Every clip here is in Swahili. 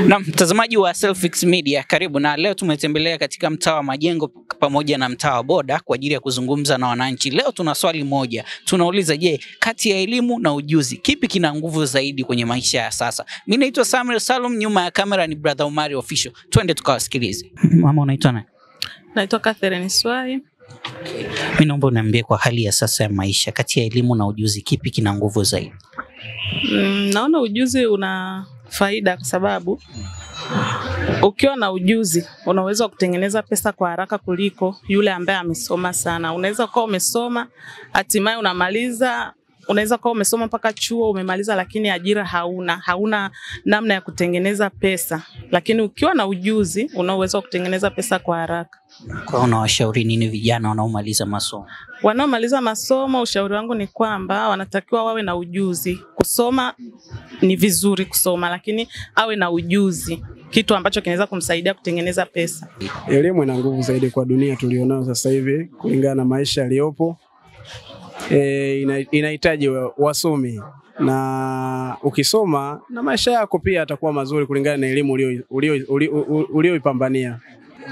Na mtazamaji wa Selfix Media, karibu, na leo tumetembelea katika mtaa wa Majengo pamoja na mtaa wa Boda kwa ajili ya kuzungumza na wananchi. Leo tuna swali moja. Tunauliza, je, kati ya elimu na ujuzi kipi kina nguvu zaidi kwenye maisha ya sasa? Mimi naitwa Samuel Salum, nyuma ya kamera ni Brother Omari Official. Twende tukawasikilize. Mama, unaitwa nani? Naitwa Catherine Swai. Mimi naomba uniambie, kwa hali ya sasa ya maisha, kati ya elimu na ujuzi kipi kina nguvu zaidi? Naona ujuzi una faida kwa sababu ukiwa na ujuzi unaweza kutengeneza pesa kwa haraka kuliko yule ambaye amesoma sana. Unaweza kuwa umesoma hatimaye unamaliza, unaweza kuwa umesoma mpaka chuo umemaliza, lakini ajira hauna namna ya kutengeneza pesa. Lakini ukiwa na ujuzi unaweza kutengeneza pesa kwa haraka. Kwa unawashauri nini vijana wanaomaliza masomo? Wanaomaliza masomo, ushauri wangu ni kwamba wanatakiwa wawe na ujuzi. Kusoma ni vizuri kusoma, lakini awe na ujuzi, kitu ambacho kinaweza kumsaidia kutengeneza pesa. Elimu ina nguvu zaidi kwa dunia tulionao sasa hivi kulingana na maisha yaliyopo. Inahitaji wasomi, na ukisoma na maisha yako pia yatakuwa mazuri kulingana na elimu ulioipambania.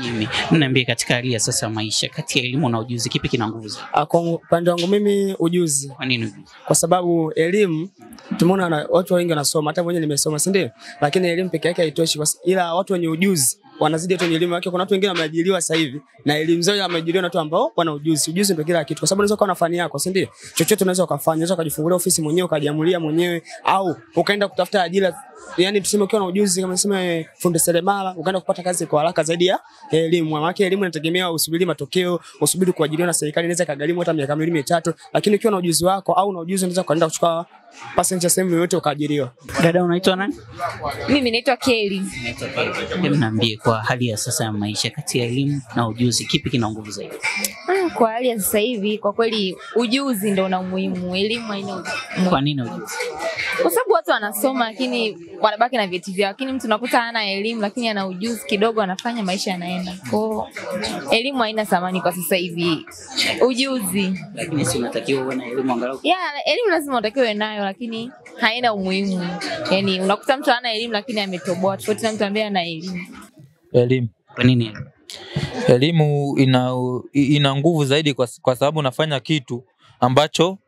Mimi niambie, katika hali ya sasa maisha, kati ya elimu na ujuzi kipi kina nguvu zaidi? Kwa upande wangu mimi ujuzi. Kwa nini? Kwa sababu elimu tumeona watu wengi wanasoma, hata mwenyewe nimesoma, si ndio? Lakini elimu pekee yake haitoshi, ila watu wenye ujuzi wanazidi watu wenye elimu yake. Kuna watu wengine wameajiriwa sasa hivi na elimu zao wameajiriwa na watu ambao wana ujuzi. Ujuzi ndio kila kitu, kwa sababu unaweza kuwa na fani yako, si ndio? Chochote unaweza ukafanya, unaweza ukajifungulia ofisi mwenyewe ukajiamulia mwenyewe, au ukaenda kutafuta ajira. Yani tuseme ukiwa na ujuzi kama nasema fundi seremala, ukaenda kupata kazi kwa haraka zaidi ya elimu. Maana elimu inategemea usubiri matokeo, usubiri kuajiriwa na serikali, inaweza kagharimu hata miaka 2 3, lakini ukiwa na ujuzi wako au na ujuzi unaweza kwenda kuchukua passenger sehemu yoyote ukaajiriwa. Dada, unaitwa nani? Mimi naitwa Kelly. Hebu niambie, kwa hali ya sasa ya maisha, kati ya elimu na ujuzi kipi kina nguvu zaidi? Kwa hali ya sasa hivi kwa kweli ujuzi ndio una umuhimu, elimu haina umuhimu. Kwa nini ujuzi? Kwa sababu watu wanasoma lakini wanabaki na vyeti vyao, lakini mtu unakuta hana elimu lakini ana ujuzi kidogo, anafanya maisha yanaenda. Kwa elimu haina thamani kwa sasa hivi. Ujuzi. Lakini si unatakiwa uwe na elimu angalau? Elimu lazima utakiwe nayo, lakini haina umuhimu. Yaani unakuta mtu hana elimu lakini ametoboa, tofauti na mtu ambaye ana elimu. Elimu. Kwa nini? Elimu ina nguvu zaidi kwa sababu unafanya kitu ambacho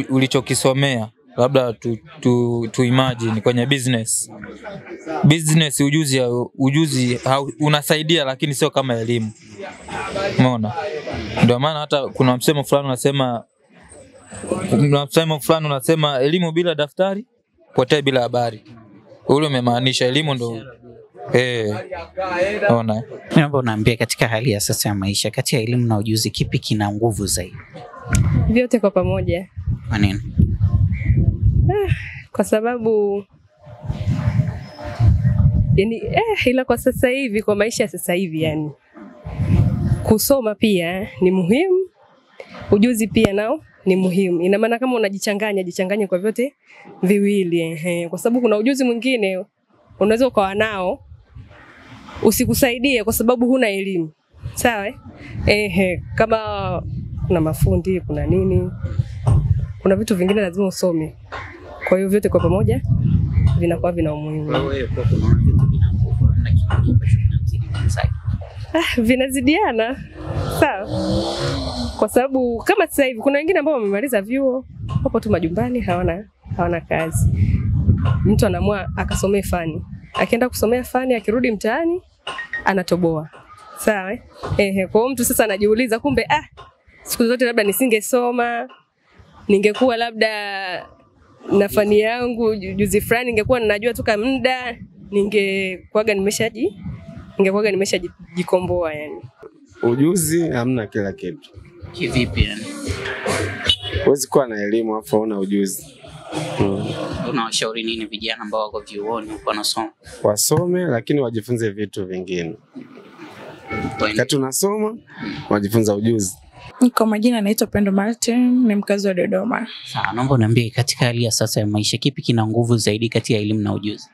ulichokisomea. Labda tu imagine kwenye business. Business ujuzi unasaidia, lakini sio kama elimu. Umeona? Ndio maana hata kuna msemo fulani unasema elimu bila daftari, potea bila habari. Ule umemaanisha elimu ndo ona. Naomba uniambie, katika hali ya sasa ya maisha, kati ya elimu na ujuzi kipi kina nguvu zaidi? Vyote kwa pamoja. Kwa nini? Kwa sababu yani ila kwa sasa hivi, kwa maisha ya sasa hivi, yani kusoma pia ni muhimu, ujuzi pia nao ni muhimu. Ina maana kama jichanganye kwa vyote viwili. Kwa sababu kuna ujuzi mwingine unaweza ukawa nao usikusaidie kwa sababu huna elimu. Sawa? Kama kuna mafundi, kuna nini, kuna vitu vingine lazima usome. Kwa hiyo vyote kwa pamoja vinakuwa vina umuhimu. Wewe kwa kuna vitu vina nguvu na kitu vinazidiana. Sawa? Kwa sababu kama sasa hivi kuna wengine ambao wamemaliza vyuo, hapo tu majumbani hawana kazi. Mtu anaamua akasomea fani. Akienda kusomea fani, akirudi mtaani anatoboa. Sawa? Kwa hiyo mtu sasa anajiuliza, kumbe siku zote labda nisingesoma, ningekuwa labda na fani yangu juzi fulani, ningekuwa ninajua tuka muda, ningekuwa nimeshajikomboa yani. Ujuzi hamna kila kitu. Kivipi yani? Huwezi kuwa na elimu afu una ujuzi. Unawashauri nini vijana ambao wako vyuoni wanasoma? Wasome, lakini wajifunze vitu vingine. Wakati unasoma wajifunza ujuzi. Kwa majina naitwa Pendo Martin, ni mkazi wa Dodoma. Sawa, naomba uniambie, katika hali ya sasa ya maisha kipi kina nguvu zaidi kati ya elimu na ujuzi?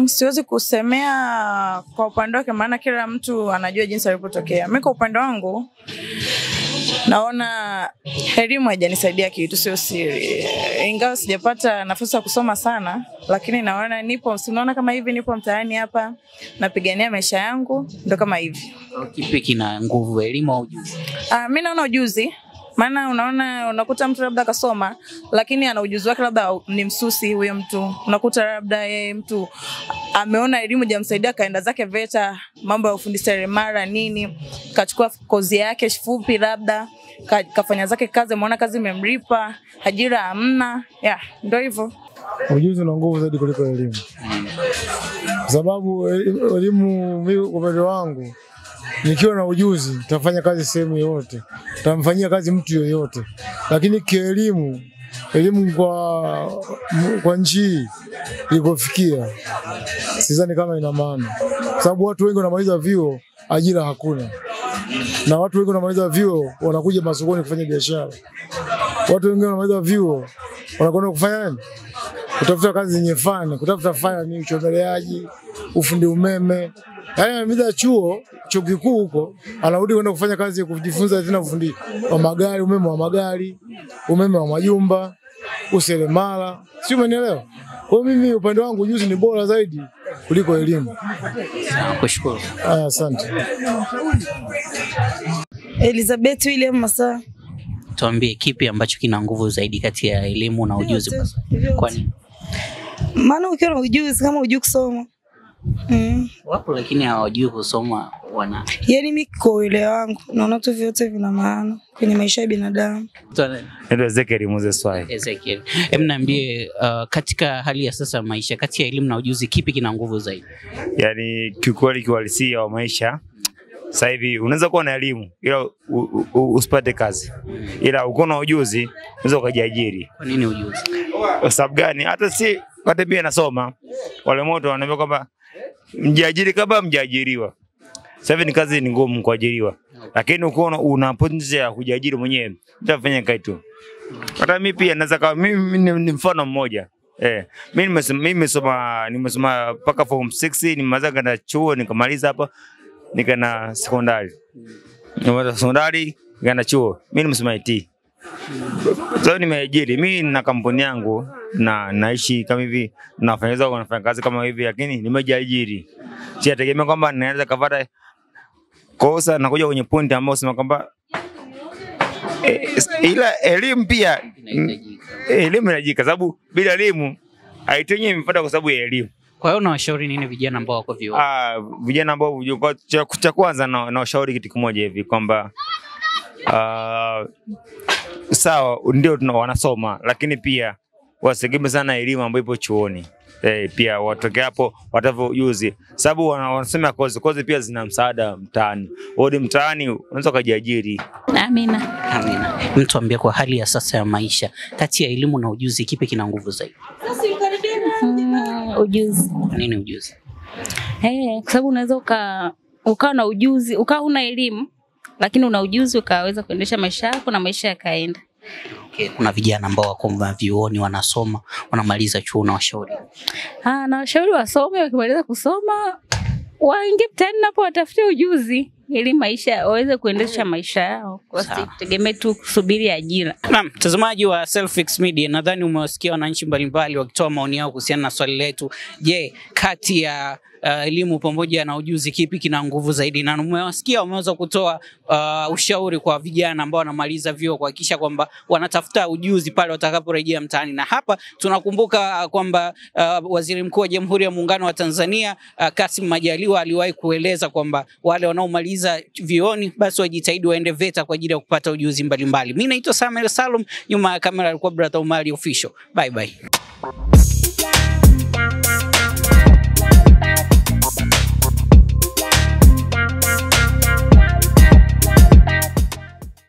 Siwezi kusemea kwa upande wake, maana kila mtu anajua jinsi alipotokea. Mimi kwa upande wangu naona elimu haijanisaidia kitu, sio siri. Ingawa sijapata nafasi ya kusoma sana, lakini naona unaona kama hivi nipo mtaani hapa, napigania maisha yangu, ndio kama hivi. Kipi kina nguvu, elimu au ujuzi? Mimi naona ujuzi. Maana unakuta mtu labda kasoma lakini ana ujuzi wake, labda ni msusi huyo mtu. Unakuta labda yeye mtu ameona elimu hajamsaidia, kaenda zake VETA, mambo ya ufundi seremala nini, kachukua kozi yake fupi, labda kafanya zake kazi, ameona kazi imemlipa, ajira hamna. Ndio hivyo. Ujuzi una nguvu zaidi kuliko elimu. Sababu elimu, mimi kwa upande wangu, nikiwa na ujuzi nitafanya kazi sehemu yoyote, nitamfanyia kazi mtu yoyote. Lakini kielimu, elimu kwa nchi ilikofikia, sidhani kama ina maana. Sababu watu wengi wanamaliza vyuo, ajira hakuna. Na watu wengi wanamaliza vyuo wanakuja masokoni kufanya biashara. Watu wengi wanamaliza vyuo wanakwenda kufanya nini? Kutafuta kazi zenye fani, kutafuta fani, uchomeleaji, ufundi umeme. Yaani amemaliza chuo kikuu huko, anarudi kwenda kufanya kazi ya kujifunza tena ufundi wa magari, umeme wa magari, umeme wa majumba, useremala. Sio, umenielewa? Kwa mimi upande wangu ujuzi ni bora zaidi kuliko elimu. Nakushukuru. Asante. Elizabeth William Masa. Tuambie kipi ambacho kina nguvu zaidi kati ya elimu na ujuzi? Kwa nini? Maana ukiwa na ujuzi kama hujui kusoma. Wapo lakini hawajui kusoma wana. Yaani mimi kwa uelewa wangu naona tu vyote vina maana kwenye maisha ya binadamu. Ndio Ezekiel Moses Swai. Ezekiel, niambie katika hali ya sasa maisha, kati ya elimu na ujuzi kipi kina nguvu zaidi? Yaani kiukweli kiuhalisia wa maisha, sasa hivi unaweza kuwa na elimu ila usipate kazi. Ila uko na ujuzi unaweza kujiajiri. Kwa nini ujuzi? Kwa sababu gani? Hata si wakati pia nasoma, wale moto wanaambia kwamba mjiajiri kama mjiajiriwa. Sasa hivi ni kazi ni ngumu kuajiriwa. Lakini ukiona una potential ya kujiajiri mwenyewe, utafanya kitu. Hata mimi pia naweza kama mimi ni mfano mmoja. Mimi nimesoma mpaka form 6, nimemaliza kwenda chuo, nikamaliza hapa nikana sekondari. Nimemaliza sekondari, nikaenda chuo. Mimi nimesoma IT. So nimeajiri, mimi na kampuni yangu na naishi kama hivi, nafanya kazi kama hivi, lakini nimejiajiri. Siategemea kwamba naweza kavata kosa na kuja kwenye point ambao sema kwamba ila elimu pia elimu inajika, sababu bila elimu haitenyi imepata kwa sababu ya elimu. Kwa hiyo unawashauri nini vijana ambao wako vyuo? Vijana ambao cha kwanza na washauri kitu kimoja hivi kwamba sawa ndio wanasoma, lakini pia wasegeme sana elimu ambayo ipo chuoni. Pia watoke hapo watavyojuzi, sababu wanasema kozi pia zina msaada mtaani. Wewe mtaani unaweza kujiajiri. Amina. Mtu ambie kwa hali ya sasa ya maisha, kati ya elimu na ujuzi kipi kina nguvu zaidi? Ujuzi. Kwa nini ujuzi? Kwa sababu unaweza ukawa na ujuzi, ukawa una elimu lakini una ujuzi ukaweza kuendesha maisha yako na maisha yakaenda. Kuna vijana ambao wako vyuoni wanasoma, wanamaliza chuo, na washauri? Na washauri wasome, wakimaliza kusoma waingie mtaani napo watafute ujuzi ili maisha waweze kuendesha maisha yao, wasitegemee tu kusubiri ajira. Naam, mtazamaji wa Selfix Media, nadhani umewasikia wananchi mbalimbali wakitoa maoni yao kuhusiana na swali letu. Je, kati ya elimu pamoja na ujuzi kipi kina nguvu zaidi? Na umewasikia wameweza kutoa ushauri kwa vijana ambao wanamaliza vyuo kuhakikisha kwamba wanatafuta ujuzi pale watakaporejea mtaani. Na hapa tunakumbuka kwamba Waziri Mkuu wa Jamhuri ya Muungano wa Tanzania Kassim Majaliwa aliwahi kueleza kwamba wale wanaomaliza vyuoni basi wajitahidi waende VETA kwa ajili ya kupata ujuzi mbalimbali. Mimi naitwa Samuel Salum, nyuma ya kamera alikuwa Brother Omari Official. Bye bye.